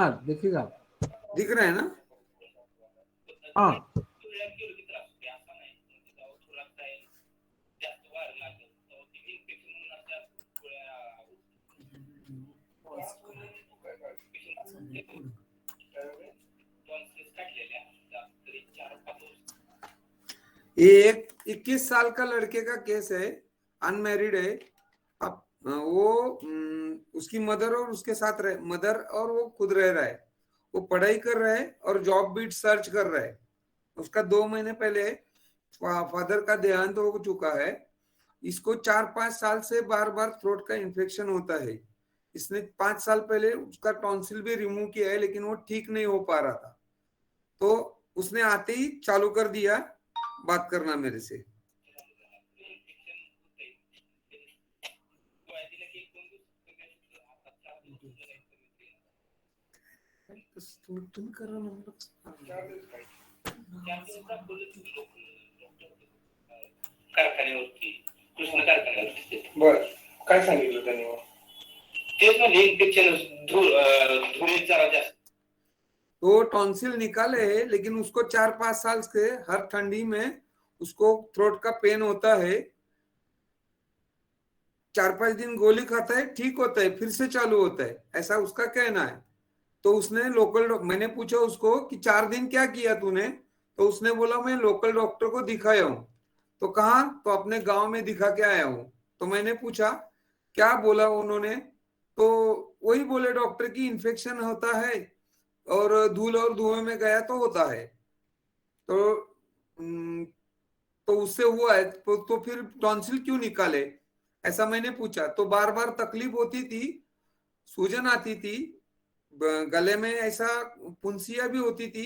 हाँ देखिएगा, दिख रहा है ना? हाँ एक 21 साल का लड़के का केस है, अनमैरिड है। अब वो उसकी मदर और उसके साथ रहे, मदर और वो खुद रह रहा है। वो पढ़ाई कर रहा है और जॉब भी सर्च कर रहा है। उसका 2 महीने पहले फादर का देहांत हो चुका है। इसको 4-5 साल से बार बार थ्रोट का इन्फेक्शन होता है। इसने 5 साल पहले उसका टॉन्सिल भी रिमूव किया है, लेकिन वो ठीक नहीं हो पा रहा था। तो उसने आते ही चालू कर दिया बात करना मेरे से। तुम कर रहा कारखान्यावरती, कृष्ण कारखान्यावरती. बर, काय सांगितलं त्यांनी? तेच म्हणजे इन्फेक्शन धुळीत जरा जास्त. तो टॉन्सिल निकाले है, लेकिन उसको 4-5 साल से हर ठंडी में उसको थ्रोट का पेन होता है। 4-5 दिन गोली खाता है, ठीक होता है, फिर से चालू होता है, ऐसा उसका कहना है। तो उसने मैंने पूछा उसको कि 4 दिन क्या किया तूने? तो उसने बोला मैं लोकल डॉक्टर को दिखाया हूँ। तो कहा? तो अपने गांव में दिखा के आया हूँ। तो मैंने पूछा क्या बोला उन्होंने? तो वही बोले डॉक्टर की इन्फेक्शन होता है और धूल और धुएं में गया तो होता है। तो उससे हुआ है तो फिर टॉन्सिल क्यों निकाले, ऐसा मैंने पूछा। तो बार बार तकलीफ होती थी, सूजन आती थी, गले में ऐसा फुंसिया भी होती थी।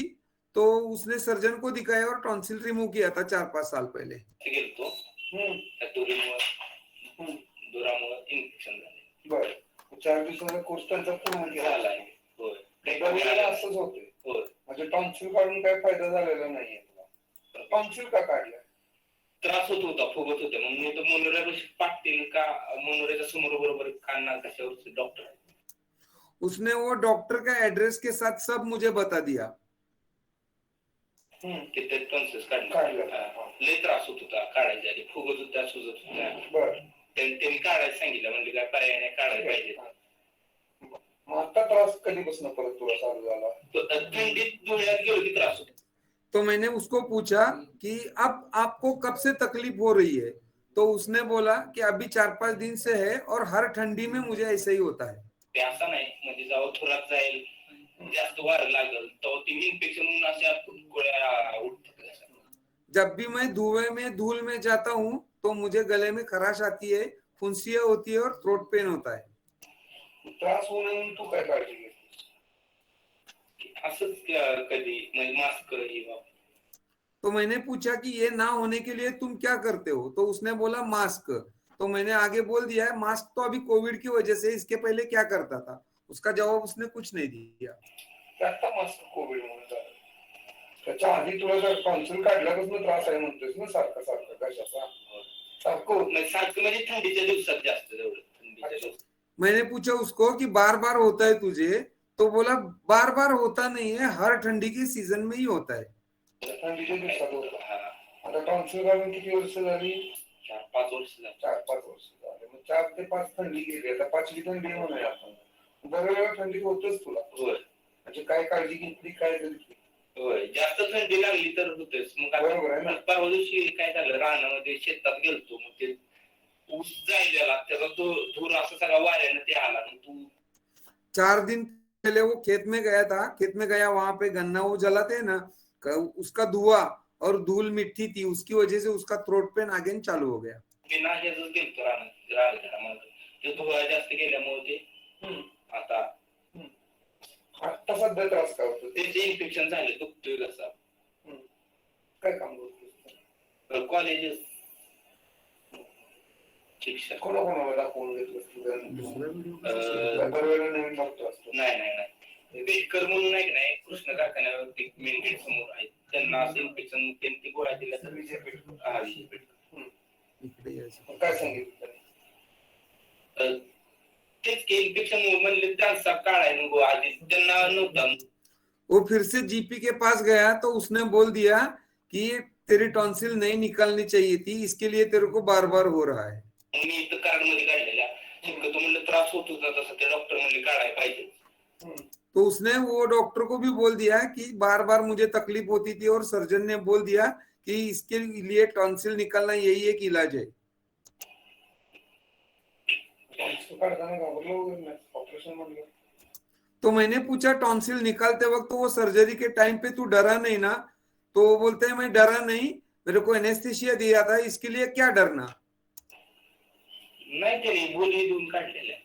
तो उसने सर्जन को दिखाया और टॉन्सिल रिमूव किया था 4-5 साल पहले। बर, 4 दिवसाचा कोर्स त्यांचा पूर्ण झाला आहे. असंच होते. म्हणजे टॉन्सिल काढून काही फायदा झालेला नाहीये तुला. टॉन्सिल का काढला? त्रास होत होता, फुगत होते. मग मी तर मनोऱ्यापाशी पाठतील का मनोऱ्याच्या समोर बरोबर काढणार कशावर डॉक्टर. उसने वो डॉक्टर का एड्रेस के साथ सब मुझे बता दिया। किती टॉन्सिल्स लय त्रास होत होता काढायच्या आधी, फुगत होता, सुजत होता. बर, त्यांनी काढायला सांगितलं, म्हणजे काय पर्याय नाही, काढायला पाहिजे. आता त्रास कधीपासून परत तुला चालू झाला? थंडीत धुळ्यात गेलो की त्रास होतो. तो मैंने उसको पूछा कि अब आपको कब से तकलीफ हो रही है? तो उसने बोला कि अभी 4-5 दिन से है और हर ठंडी में मुझे ऐसा ही होता है। ते असं नाही, म्हणजे जेव्हा थोरात जाईल, जास्त वार लागल तो इन्फेक्शन अशा गोळ्या उठतात. जब भी मैं धुएं में धूल में जाता हूँ तो मुझे गले में खराश आती है, फुंसिया होती है और थ्रोट पेन होता है। त्रास होऊ नये तू काय काळजी घेतलीस? असंच कधी मास्क तो मैंने पूछा कि ये ना होने के लिए तुम क्या करते हो? तो उसने बोला मास्क। तो मैंने आगे बोल दिया है मास्क तो अभी कोविड की वजह से, इसके पहले क्या करता था? उसका जवाब उसने कुछ नहीं दिया। आता मास्क कोविड म्हणून झालं. त्याच्या आधी तुला जर टॉन्सिल काढल्यापासून त्रास आहे म्हणतोस ना, सारखं सारखं कशाचा? सारखं होत नाही, सारखं म्हणजे थंडीच्या दिवसात जास्त. थंडीच्या दिवसात मैंने पूछा उसको कि बार बार होता है तुझे? तो बोला बार बार होता नहीं है, हर ठंडी के सीजन में ही होता है। थंडीच्या दिवसात होता. आता टॉन्सिल काढून किती वर्ष झाली? 4-5 वर्ष झाली. 4-5 वर्ष झाले. मग 4 ते 5 थंडी गेली, आता 5वी थंडी म्हणूया आपण. दरवेळेला थंडी होतच तुला. होय, म्हणजे काय काळजी घेतली, काय झाली? होय, जास्त थंडी लागली तर होतेच. मग बरोबर आहे ना. परवा दिवशी काय झालं, रानामध्ये शेतात गेलतो, मग ते ऊस जायला त्याचा तो धूर असा सगळा वाऱ्यानं ते आला. मग तू 4 दिन पहले वो खेत में गया था, खेत में गया, वहां पे गन्ना वो जलाते हैं ना, उसका धुआं और धूल मिट्टी थी, उसकी वजह से उसका थ्रोट पेन अगेन चालू हो गया। बिना ह्याच गेलतो रानात, ते धुळा जास्त गेल्यामुळे ते आता सध्या त्रास काय होतो? त्याचे इन्फेक्शन झाले, दुखतोय कसा. काय काम करतो? कॉलेजेस शिक्षण. कोणाकोणाला दाखवून घेतलं? दरवेळेला नवीन डॉक्टर असतो? नाही, बेटकर म्हणून नाही, कृष्ण कारखान्यावरती मेन गेट समोर आहे, त्यांना असं इन्फेक्शन त्यांनी गोळ्या दिल्या तर विजय बेटकर. काय सांगितलं? तेच की इन्फेक्शन म्हणले त्यांचा काढाय नको आधी त्यांना नव्हता. वो फिर से जीपी के पास गया तो उसने बोल दिया कि तेरी टॉन्सिल नहीं निकालनी चाहिए थी, इसके लिए तेरे को बार बार हो रहा है. मी इथं कार्ड मध्ये काढलेला शक्यतो म्हणलं त्रास होत होता तसं ते डॉक्टर म्हणले काढाय पाहिजे. तो उसने वो डॉक्टर को भी बोल दिया कि बार बार मुझे तकलीफ होती थी और सर्जन ने बोल दिया कि इसके लिए टॉन्सिल निकालना यही एक इलाज है. तो मैंने पूछा टॉन्सिल निकालते वक्त वो सर्जरी के टाइम पे तू डरा नहीं ना? तो वो बोलते हैं मैं डरा नहीं, मेरे को एनेस्थीसिया दिया था, इसके लिए क्या डरना. नाही तरी बोली देऊन काढलेल्या.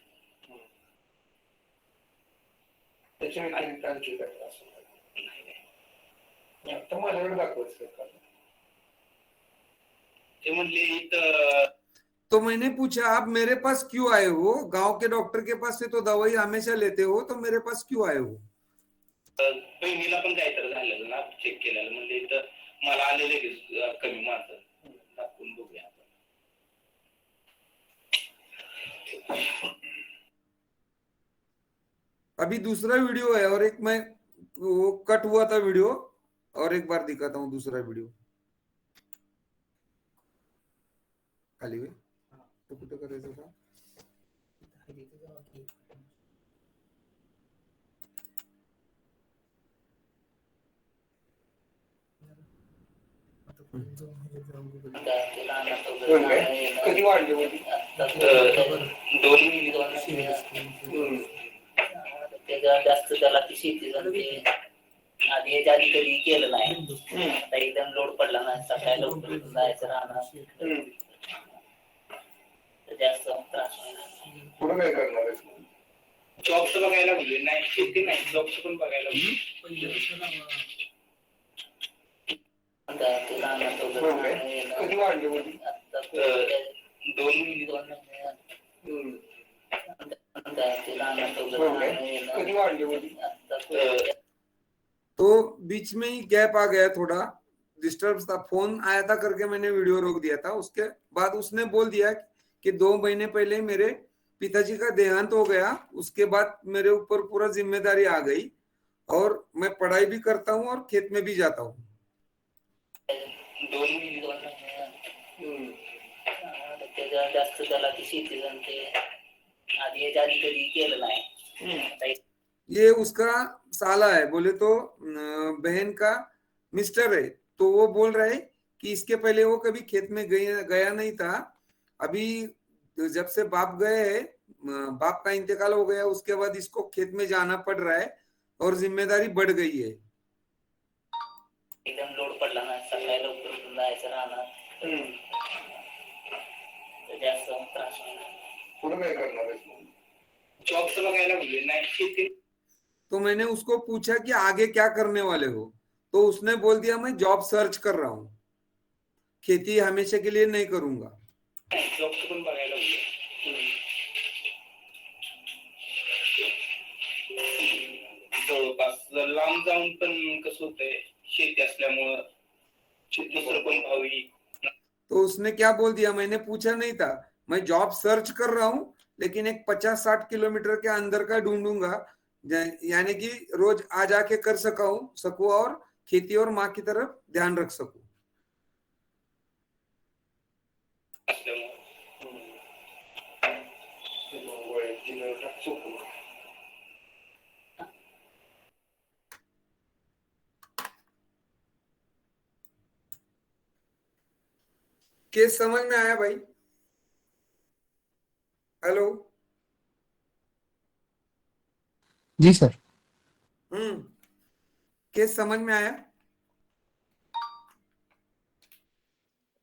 त्याच्या व्यतिरिक्त आणखी काय त्रास होता? आता माझ्याकडे दाखवायचं का? ते म्हणले इथं. तो मैंने पूछा आप मेरे पास क्यों आए हो? गांव के डॉक्टर के पास से तो दवाई हमेशा लेते हो, तो मेरे पास क्यों आए हो? बहिणीला पण काहीतरी झालेलं ना, चेक केलेलं म्हणजे इथं मला आलेले कमी माझं दाखवून बघूया. अभी दूसरा वीडियो है और एक मैं वो कट हुआ था वीडियो, और एक बार दिखाता हूँ दूसरा वीडियो. खाली हुए तो कुठे करायचं का? कधी वाढली होती? 2 त्याच्या जास्त त्याला ती शेती झाली आधी याच्या आधी कधी केलं नाही. आता एकदम लोड पडला नाही, सकाळी लवकर जायचं राहणार जास्त त्रास पुढे काय करणार आहे? जॉब्स बघायला लागले नाही, शेती नाही जॉब्स पण बघायला लागले. कधी वाढली होती? 2 कधी वाढली होती? तो बीच में ही गैप आ गया, थोड़ा डिस्टर्ब था, फोन आया था करके मैंने वीडियो रोक दिया था. उसके बाद उसने बोल दिया कि 2 महीने पहले मेरे पिताजी का देहांत हो गया, उसके बाद मेरे ऊपर पूरा जिम्मेदारी आ गई और मैं पढ़ाई भी करता हूँ और खेत में भी जाता हूँ. 2 त्याच्या जास्त त्याला ती शेती झाली आधी याच्या आधी कधी केलं नाही. ये उसका साला है, बोले तो बहन का मिस्टर है. तो वो बोल रहा है कि इसके पहले वो कभी खेत में गया नहीं था. अभी जब से बाप गए हैं, बाप का इंतकाल हो गया, उसके बाद इसको खेत में जाना पड़ रहा है और जिम्मेदारी बढ़ गई है. एकदम लोड पडला नाही, सकाळी लवकर जायचं राहणार जास्त त्रास होणार. पुढे काय करणार आहे? जॉब्स बघायला लागले नाही, शेती. तो मैंने उसको पूछा कि आगे क्या करने वाले हो, तो उसने बोल दिया मैं जॉब सर्च कर रहा हूँ, खेती हमेशा के लिए नहीं करूंगा. जॉब्स पण बघायला लागले. जवळपास लांब जाऊन पण कसं होतंय, शेती असल्यामुळं दुसरं पण भावी. तो उसने क्या बोल दिया, मैंने पूछा नहीं था, मैं जॉब सर्च कर रहा हूँ लेकिन एक 50-60 किलोमीटर के अंदर का ढूंढूंगा, यानी कि रोज आ जाके कर सकूं और खेती और माँ की तरफ ध्यान रख सकूं. केस समझ में आया भाई? हेलो. जी सर. केस समझ में आया?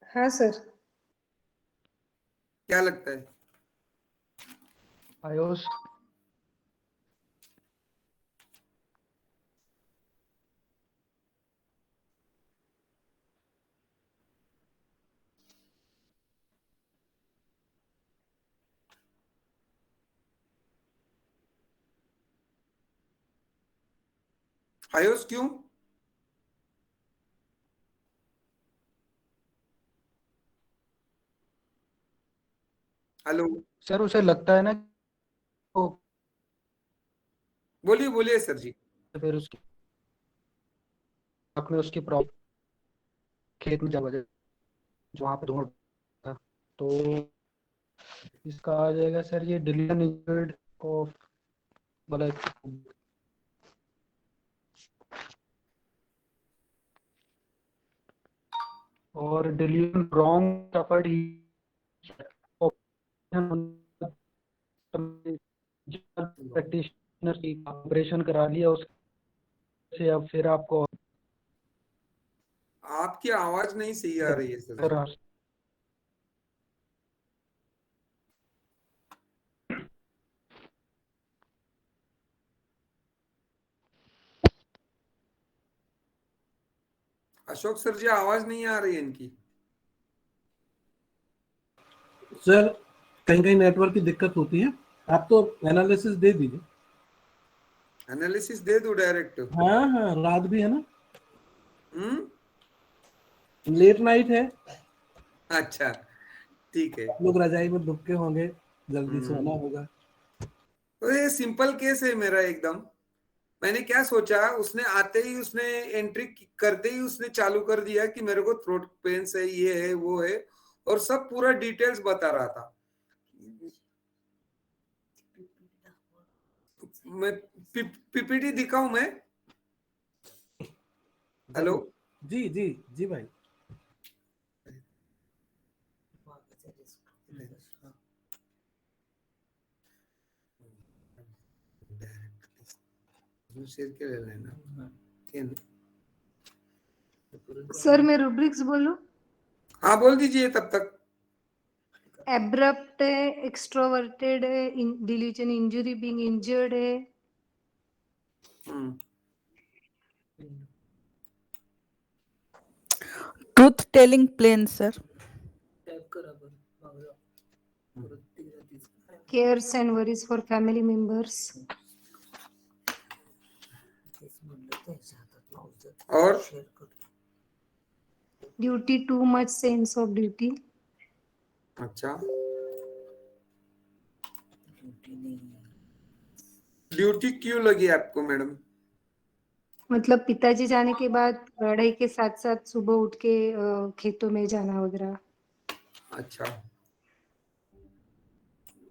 हाँ सर. क्या लगता है? आयुष आयुष क्यों? हेलो. सर, उसे लगता है ना बोलिए बोलिए सर जी। फिर उसकी आपने उसकी प्रॉब्लम खेत में जब वहां पे धुआं था, तो इसका आ जाएगा सर ये डिलीशन इंजर्ड ऑफ मतलब और डिलीशन रॉन्ग सफर्ड ही प्रैक्टिशनर की ऑपरेशन करा लिया उससे, अब फिर आपको आपकी आवाज नहीं सही आ रही है सर जी। अशोक सर जी आवाज नहीं आ रही है इनकी। सर कहीं कहीं नेटवर्क की दिक्कत होती है, आप तो एनालिसिस दे दीजिए। एनालिसिस दे दो डायरेक्ट। हाँ हाँ, रात भी है ना, हम्म। लेट नाइट है, अच्छा ठीक है। लोग रजाई में दुबके होंगे, जल्दी सोना होगा। तो ये सिंपल केस है मेरा एकदम। मैंने क्या सोचा, उसने आते ही उसने एंट्री करते ही उसने चालू कर दिया कि मेरे को थ्रोट पेन्स है, ये है वो है, और सब पूरा डिटेल्स बता रहा था। मैं पीपीटी दिखाऊं मैं? हेलो जी जी जी भाई। शेयर के ले लेना। सर मैं रुब्रिक्स बोलूं? हाँ बोल दीजिए तब तक। एब्रप्ट है, एक्सट्रोवर्टेड है, डिलीशन इंजुरी बीइंग इंजर्ड है। Truth telling plain sir. cares and worries for family members. और Duty, too much sense of duty. अच्छा, ड्यूटी क्यों लगी आपको मैडम? मतलब पिताजी जाने के बाद पढ़ाई के साथ साथ सुबह उठ के खेतों में जाना वगैरह। अच्छा,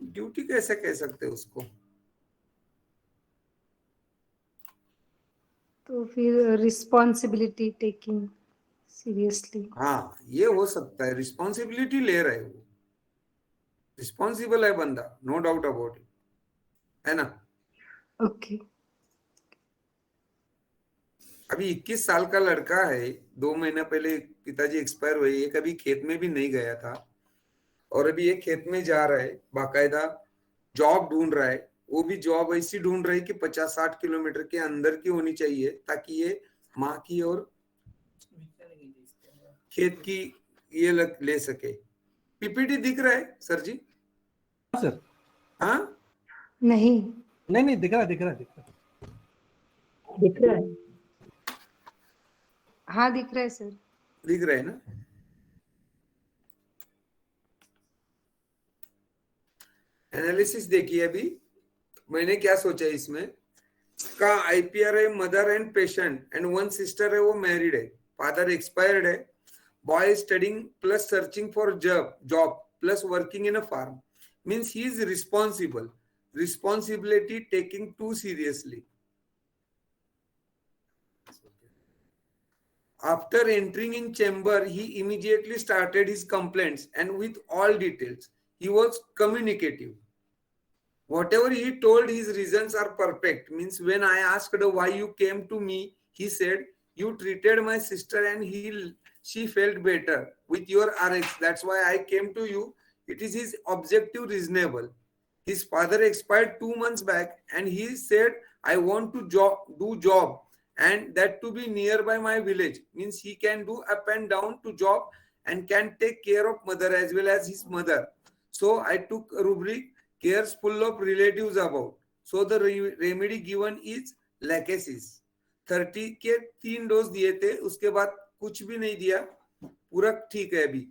ड्यूटी कैसे कह सकते हैं उसको? तो फिर रिस्पॉन्सिबिलिटी टेकिंग सीरियसली। हाँ ये हो सकता है, रिस्पॉन्सिबिलिटी ले रहे हो, रिस्पॉन्सिबल है बंदा, नो डाउट अबाउट इट, है ना? ओके। अभी 21 साल का लड़का है, 2 महीने पहले पिताजी एक्सपायर हुए, ये कभी खेत में भी नहीं गया था, और अभी ये खेत में जा रहा है, बाकायदा जॉब ढूंढ रहा है। वो भी जॉब ऐसी ढूंढ रहा है कि 50-60 किलोमीटर के अंदर की होनी चाहिए, ताकि ये माँ की और खेत की ये ले सके। पीपीटी दिख रहा है सर जी? सर नहीं नहीं नहीं, दिख रहा दिख रहा दिख रहा दिख रहा है। हाँ दिख रहा है सर। दिख रहा है ना? एनालिसिस देखिए। अभी मैंने क्या सोचा इसमें, का आईपीआर है, mother and patient, and 1 sister है, वो मैरिड है, फादर एक्सपायर्ड है, boy studying plus searching for job plus working in a farm, means he is responsible, responsibility taking too seriously. After entering in chamber, he immediately started his complaints, and with all details, he was communicative. Whatever he told, his reasons are perfect. Means when I asked why you came to me, he said, you treated my sister and she felt better with your RX. That's why I came to you. It is his objective reasonable. His father expired 2 months back, and he said, I want to do job, and that to be nearby my village. Means he can do up and down to job and can take care of mother as well as his mother. So I took a rubric, cares full of relatives about. So the remedy given is lachesis. 30 के 3 dose दिए थे, उसके बाद कुछ भी नहीं दिया, पूरा ठीक है अभी।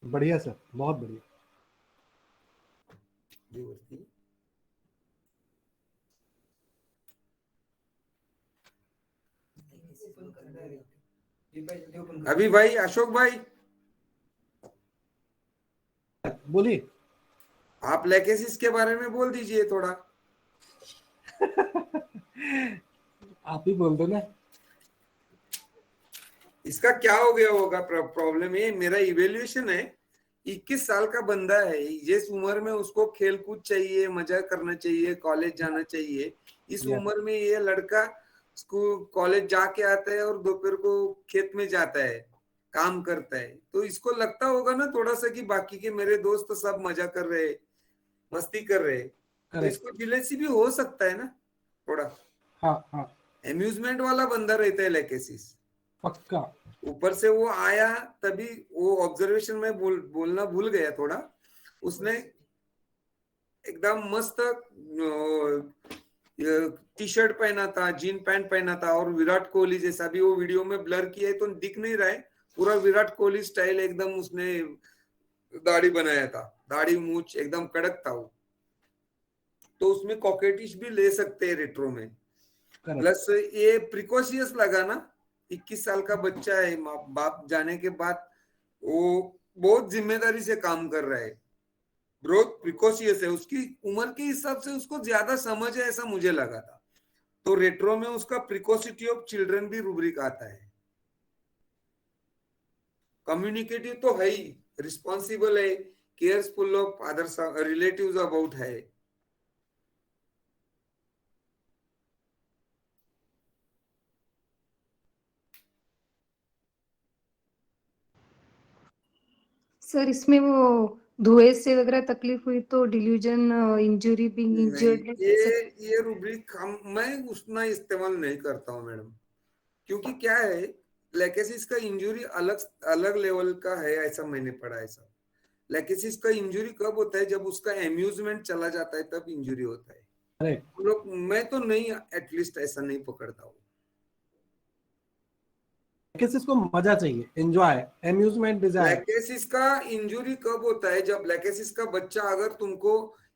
बढ़िया सर, बहुत बढ़िया। जी वरती. अभी भाई, अशोक भाई, बोलिए. आप लेकेसिस के बारे में बोल दीजिए थोड़ा. आप ही बोल दो ना. इसका क्या हो गया होगा प्रॉब्लम? ये मेरा इवेल्युएशन है. 21 साल का बंदा है, जिस उम्र में उसको खेल कूद चाहिए, मजा करना चाहिए, कॉलेज जाना चाहिए, इस Yeah. उम्र में ये लड़का स्कूल कॉलेज जाके आता है और दोपहर को खेत में जाता है, काम करता है. तो इसको लगता होगा ना थोड़ा सा कि बाकी के मेरे दोस्त तो सब मजा कर रहे हैं, मस्ती कर रहे हैं. तो Correct. इसको जिलेसी भी हो सकता है ना थोड़ा. हाँ हाँ, एम्यूजमेंट वाला बंदा रहता है लेकेसिस. पक्का. ऊपर से वो आया तभी वो ऑब्जर्वेशन में बोलना भूल गया थोड़ा. उसने एकदम मस्त टी शर्ट पहना था, जीन पैंट पहना था, और विराट कोहली जैसा भी वो वीडियो में ब्लर किया है तो दिख नहीं रहा है, पूरा विराट कोहली स्टाइल एकदम उसने दाढ़ी बनाया था, दाढ़ी मूछ एकदम कड़क था वो. तो उसमें कॉकेटिश भी ले सकते हैं रेट्रो में. Correct. प्लस ये प्रिकॉशियस लगा ना, 21 साल का बच्चा है, बाप जाने के बाद वो बहुत जिम्मेदारी से काम कर रहा है, बहुत प्रिकॉशियस है. उसकी उम्र के हिसाब से उसको ज्यादा समझ है ऐसा मुझे लगा था. तो रेट्रो में उसका प्रिकॉसिटी ऑफ चिल्ड्रन भी रूब्रिक आता है. कम्युनिकेटिव तो है ही, रिस्पॉन्सिबल है, careful of other relatives about है. सर इसमें वो धुएं से वगैरह तकलीफ हुई तो डिल्यूजन, इंजरी, बीइंग इंजर्ड, ये रूब्रिक मैं उतना इस्तेमाल नहीं करता हूँ मैडम, क्योंकि क्या है, लेकेसिस का इंजुरी अलग अलग लेवल का है ऐसा मैंने पढ़ा है. सब लेकेसिस का इंजुरी कब होता है? जब उसका एम्यूजमेंट चला जाता है तब इंजुरी होता है. Correct. लोग, मैं तो नहीं, एटलीस्ट ऐसा नहीं पकड़ता हूँ. किसी को मजा चाहिए, एंजॉय, एम्यूजमेंट, डिजायर. लेकेसिस का इंजुरी कब होता है? जब लेकेसिस का बच्चा अगर तुमको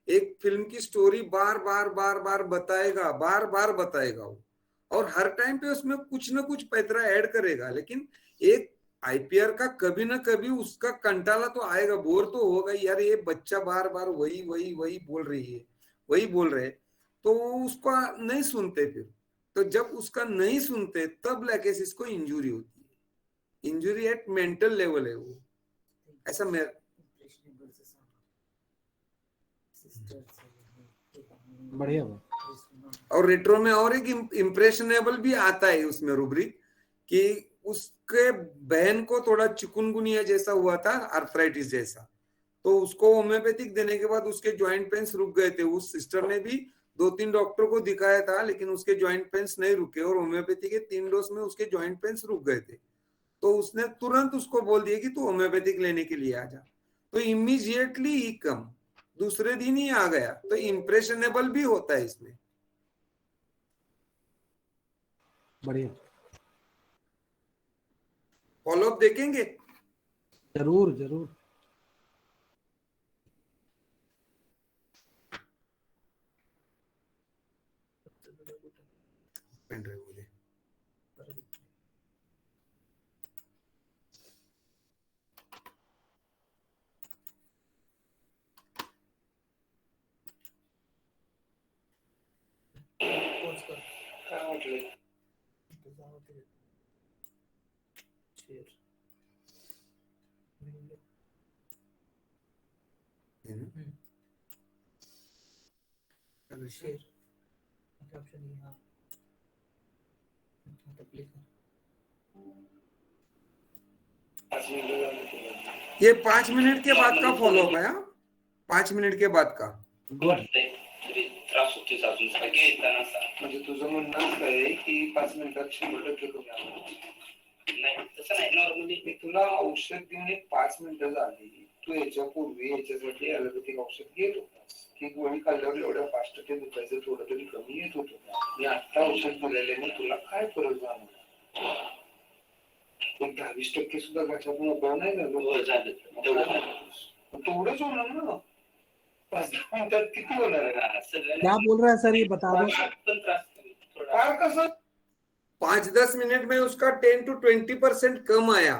एक फिल्म की स्टोरी बार बार बताएगा वो, और हर टाइम पे उसमें कुछ ना कुछ पैतरा ऐड करेगा, लेकिन एक आईपीआर का कभी ना कभी उसका कंटाला तो आएगा, बोर तो होगा, यार ये बच्चा बार बार वही बोल रही है, वही बोल रहे, तो उसका नहीं सुनते फिर. तो जब उसका नहीं सुनते तब लेकेसिस को इंजुरी होती है. इंजुरी एट मेंटल लेवल है वो, ऐसा मेरा. बढ़िया हुआ. और रेट्रो में और एक इम्प्रेशनेबल भी आता है उसमें रूब्रिक, कि उसके बहन को थोड़ा चिकुनगुनिया जैसा हुआ था, आर्थराइटिस जैसा, तो उसको होम्योपैथिक देने के बाद उसके जॉइंट पेन्स रुक गए थे. उस सिस्टर ने भी 2-3 डॉक्टर को दिखाया था, लेकिन उसके जॉइंट पेन्स नहीं रुके, और होम्योपैथी के 3 डोज में उसके जॉइंट पेन्स रुक गए थे. तो उसने तुरंत उसको बोल दिया कि तू होम्योपैथिक लेने के लिए आ जा. तो इमीडिएटली ही कम, दूसरे दिन ही आ गया. तो इम्प्रेशनेबल भी होता है इसमें. बढ़िया. फॉलोअप देखेंगे जरूर जरूर. पेन ड्राइव मुझे. काय म्हटलं? ये 5 मिनट के बाद का फॉलोअप है. 5 मिनिट के बाद का. वाटतंय तरी त्रास होतोय अजून सारखे येताना असा. म्हणजे तुझं म्हणणं असं आहे की 5 मिनिटात 100% कमी आलं. नाही तसं नाही, नॉर्मली मी तुला औषध देऊन एक 5 मिनिटं झाली, तू याच्यापूर्वी याच्यासाठी ॲलोपॅथिक औषध घेत होतास, की गोळी खाल्ल्यावर एवढ्या फास्ट ते दुखायचं थोडं तरी कमी येत होतं. मी आता औषध दिलेले, मग तुला काय फरक जाणवला? पण 10-20% सुद्धा घशातून मोकळं नाही झालं. झालं तेवढं झालं. तेवढंच होणार ना. 5-10 मिनिटात किती होणार आहे? हा, सगळं क्या बोल रहा है सर, ये बता दो. पण त्रास थोडा. फार कसं 5-10 मिनट में उसका 10 to 20% कम आया,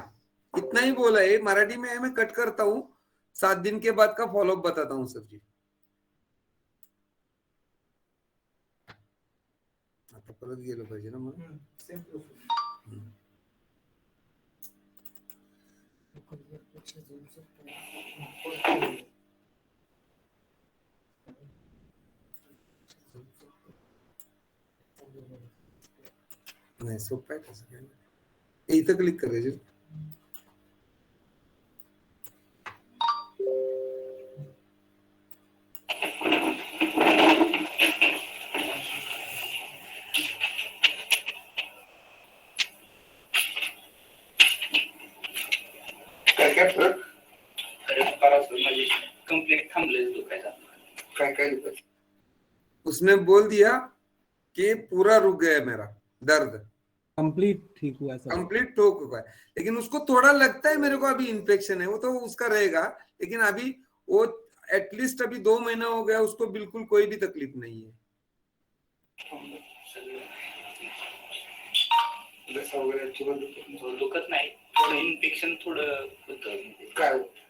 इतना ही बोला है. मराठी में है, मैं कट करता हूँ. 7 दिन के बाद का फॉलोअप बताता हूँ सर जी. आता परत गेलो पाहिजे ना मग. नाही सोपं आहे तसं काय नाही. इथं क्लिक करायचं. काय काय फरक? अरे फार असं म्हणजे कम्प्लीट थांबलेच दुखायचा. काय काय दुखत? उसने बोल दिया कि पूरा रुक गया है मेरा दर्द, कंप्लीट ठीक हुआ सर. कंप्लीट ठोक हुआ है. लेकिन उसको थोड़ा लगता है मेरे को अभी इन्फेक्शन है, वो तो उसका रहेगा. लेकिन अभी वो एटलीस्ट अभी 2 महीना हो गया, उसको बिल्कुल कोई भी तकलीफ नहीं है. जसं वगैरे अजिबात दुखत नाही. दुखत नाही, थोडं इन्फेक्शन थोडं होतं. काय होतं?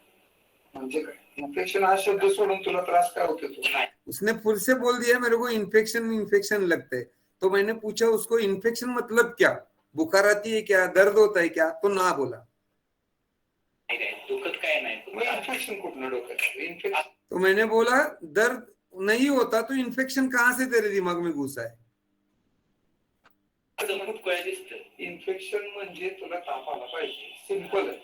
म्हणजे काय इन्फेक्शन हा शब्द सोडून तुला त्रास काय होते? तू नाही, उसने फिर से बोल दिया मेरे को इन्फेक्शन लगता है. तो मैंने पूछा उसको इन्फेक्शन मतलब क्या, बुखार आती है क्या, दर्द होता है क्या, तो ना बोला. काय दुखत काय नाही. मग इन्फेक्शन कुठनं डोक्यात? इन्फेक्शन तो मैंने बोला दर्द नहीं होता तो इन्फेक्शन कहाँ से तेरे दिमाग में घुसा है. खूप कळ्या दिसतं. इन्फेक्शन म्हणजे तुला ताप आला पाहिजे, सिंपल आहे.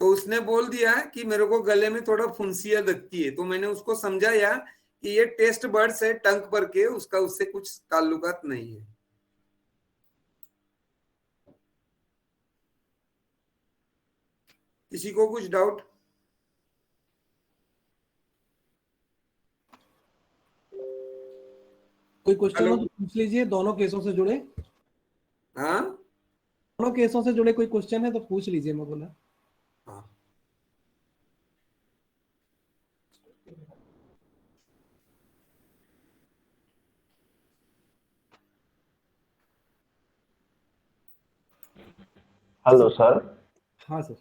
तो उसने बोल दिया कि मेरे को गले में थोड़ा फुंसिया लगती है. तो मैंने उसको समझाया कि ये टेस्ट बर्ड्स है टंग पर के, उसका उससे कुछ ताल्लुकात नहीं है. किसी को कुछ डाउट? कोई क्वेश्चन हेलो? हो तो पूछ लीजिए, दोनों केसों से जुड़े. हाँ दोनों केसों से जुड़े कोई क्वेश्चन है तो पूछ लीजिए, मैं बोला. हाँ. Hello sir. हाँ सर.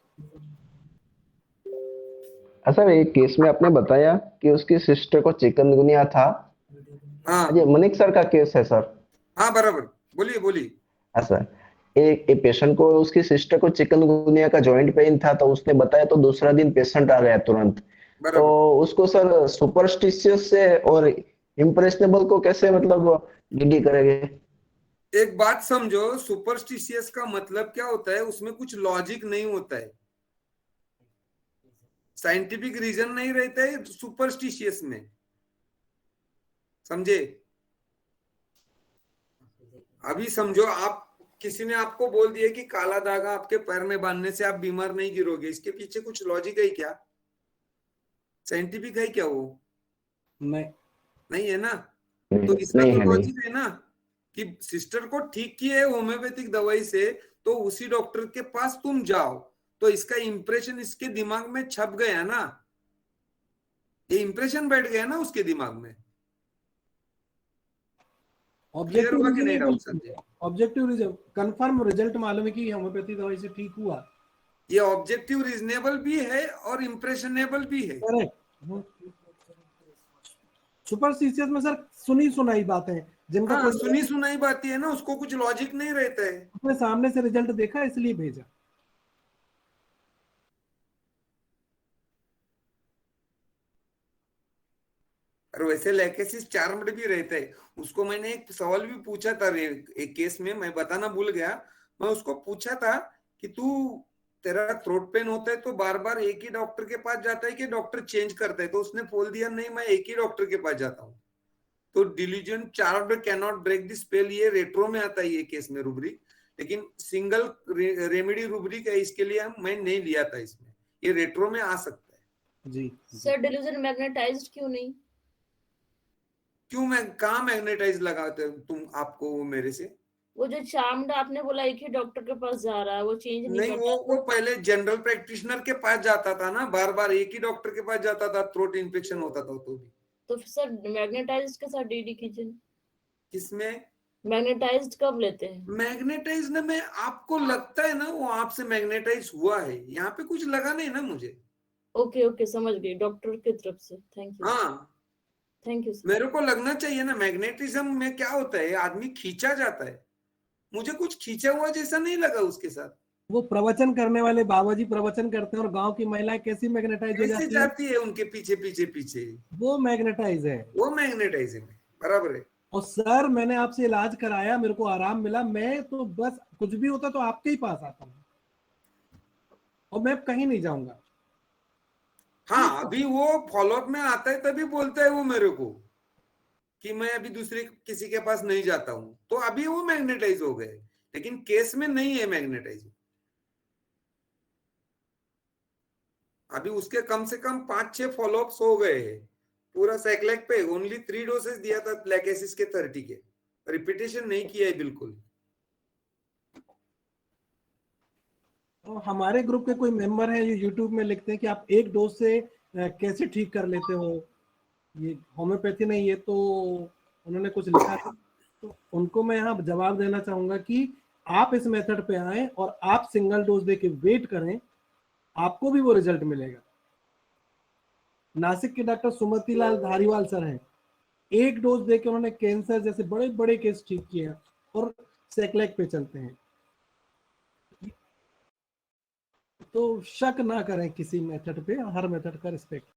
सर एक केस में आपने बताया कि उसकी सिस्टर को चिकनगुनिया था. हाँ ये मनिक सर का केस है सर. हाँ बराबर, बोलिए बोलिए. हाँ सर. एक पेशेंट को, उसकी सिस्टर को चिकनगुनिया का जॉइंट पेन था, तो उसने बताया, तो दूसरा दिन पेशेंट आ गया तुरंत. तो बराबर. उसको सर सुपरस्टिशियस से और इम्प्रेशनेबल को कैसे मतलब डीडी करेंगे? एक बात समझो, सुपरस्टिशियस का मतलब क्या होता है, उसमें कुछ लॉजिक नहीं होता है, साइंटिफिक रीजन नहीं रहता है सुपरस्टिशियस में, समझे? अभी समझो आप, किसी ने आपको बोल दिया कि काला धागा आपके पैर में बांधने से आप बीमार नहीं गिरोगे, इसके पीछे कुछ लॉजिक है क्या, साइंटिफिक है क्या वो? नहीं. नहीं है ना. तो इसका नहीं तो है, नहीं. लॉजिक है ना कि सिस्टर को ठीक किया है होम्योपैथिक दवाई से, तो उसी डॉक्टर के पास तुम जाओ, तो इसका इंप्रेशन इसके दिमाग में छप गया ना, ये इंप्रेशन बैठ गया ना उसके दिमाग में. क्लियर हुआ कि नहीं डाउट समझे? ऑब्जेक्टिव रीजन, कंफर्म रिजल्ट मालूम है कि होम्योपैथी दवाई से ठीक हुआ. ये ऑब्जेक्टिव रीजनेबल भी है और इंप्रेशनेबल भी है. सुपरस्टिशियस में सर सुनी सुनाई बातें हैं, जिनका हाँ, कोई सुनी सुनाई बात है ना, उसको कुछ लॉजिक नहीं रहता है. अपने सामने से रिजल्ट देखा इसलिए भेजा. और वैसे लैकेसिस चार्म्ड भी रहता है. उसको मैंने एक सवाल भी पूछा था एक केस में, मैं बताना भूल गया. मैं उसको पूछा था कि तू, तेरा थ्रोट पेन होता है तो बार बार एक ही डॉक्टर के पास जाता है कि डॉक्टर चेंज करता है? तो उसने बोल दिया नहीं, मैं एक ही डॉक्टर के पास जाता हूँ. तो diligent charmed can not break the spell, ये रेट्रो में आता है ये केस में रूब्रिक, लेकिन सिंगल रेमेडी रूब्रिक है, इसके लिए मैं नहीं लिया था इसमें, ये रेट्रो में आ सकता है. जी सर डिल्यूजन मैग्नेटाइज्ड क्यों नहीं? क्यों, मैं कहाँ मैग्नेटाइज लगाते तुम आपको मेरे से? वो जो चार्म्ड आपने बोला एक ही डॉक्टर के पास जा रहा है, वो चेंज नहीं नहीं, करता? वो पहले जनरल प्रैक्टिशनर के पास जाता था ना, बार बार एक ही डॉक्टर के पास जाता था, थ्रोट इन्फेक्शन होता था तो भी. तो फिर सर मैग्नेटाइज्ड के साथ डीडी कीजिए। किसमें मैग्नेटाइज्ड कब लेते हैं? मैग्नेटाइज ना, मैं आपको लगता है ना वो आपसे मैग्नेटाइज हुआ है, यहाँ पे कुछ लगा नहीं ना मुझे। ओके ओके, समझ गई, डॉक्टर की तरफ से। थैंक यू, हाँ, थैंक यू सर। मेरे को लगना चाहिए ना, मैग्नेटिज्म में क्या होता है, आदमी खींचा जाता है, मुझे कुछ खींचा हुआ जैसा नहीं लगा उसके साथ। वो प्रवचन करने वाले बाबा जी प्रवचन करते हैं और गांव की महिलाएं कैसी मैग्नेटाइज हो कैसे जाती है, जाती है उनके पीछे पीछे पीछे, वो मैग्नेटाइज है। वो मैग्नेटाइजिंग है, बराबर है। और सर मैंने आपसे इलाज कराया, मेरे को आराम मिला, मैं तो बस कुछ भी होता तो आपके ही पास आता हूँ और मैं कहीं नहीं जाऊंगा। हाँ, अभी वो फॉलोअप में आता है तभी बोलता है वो मेरे को कि मैं अभी दूसरे किसी के पास नहीं जाता हूं, तो अभी वो मैग्नेटाइज हो गए, लेकिन केस में नहीं है मैग्नेटाइज। अभी उसके कम से कम 5-6 फॉलोअप्स हो गए हैं, पूरा सैक्लेक पे ओनली 3 डोसेस दिया था ब्लैक एसिस के 30 के, रिपीटेशन नहीं किया है बिल्कुल। तो हमारे ग्रुप के कोई मेंबर हैं जो यूट्यूब में लिखते हैं कि आप एक डोज से कैसे ठीक कर लेते हो, ये होम्योपैथी नहीं, ये तो उन्होंने कुछ लिखा था। तो उनको मैं यहाँ जवाब देना चाहूंगा कि आप इस मेथड पे आए और आप सिंगल डोज दे के वेट करें, आपको भी वो रिजल्ट मिलेगा। नासिक के डॉक्टर सुमति लाल धारीवाल सर हैं, एक डोज दे के उन्होंने कैंसर जैसे बड़े बड़े केस ठीक किए हैं और सैक्लेक पे चलते हैं। तो शक ना करें किसी मेथड पे, हर मेथड का रिस्पेक्ट।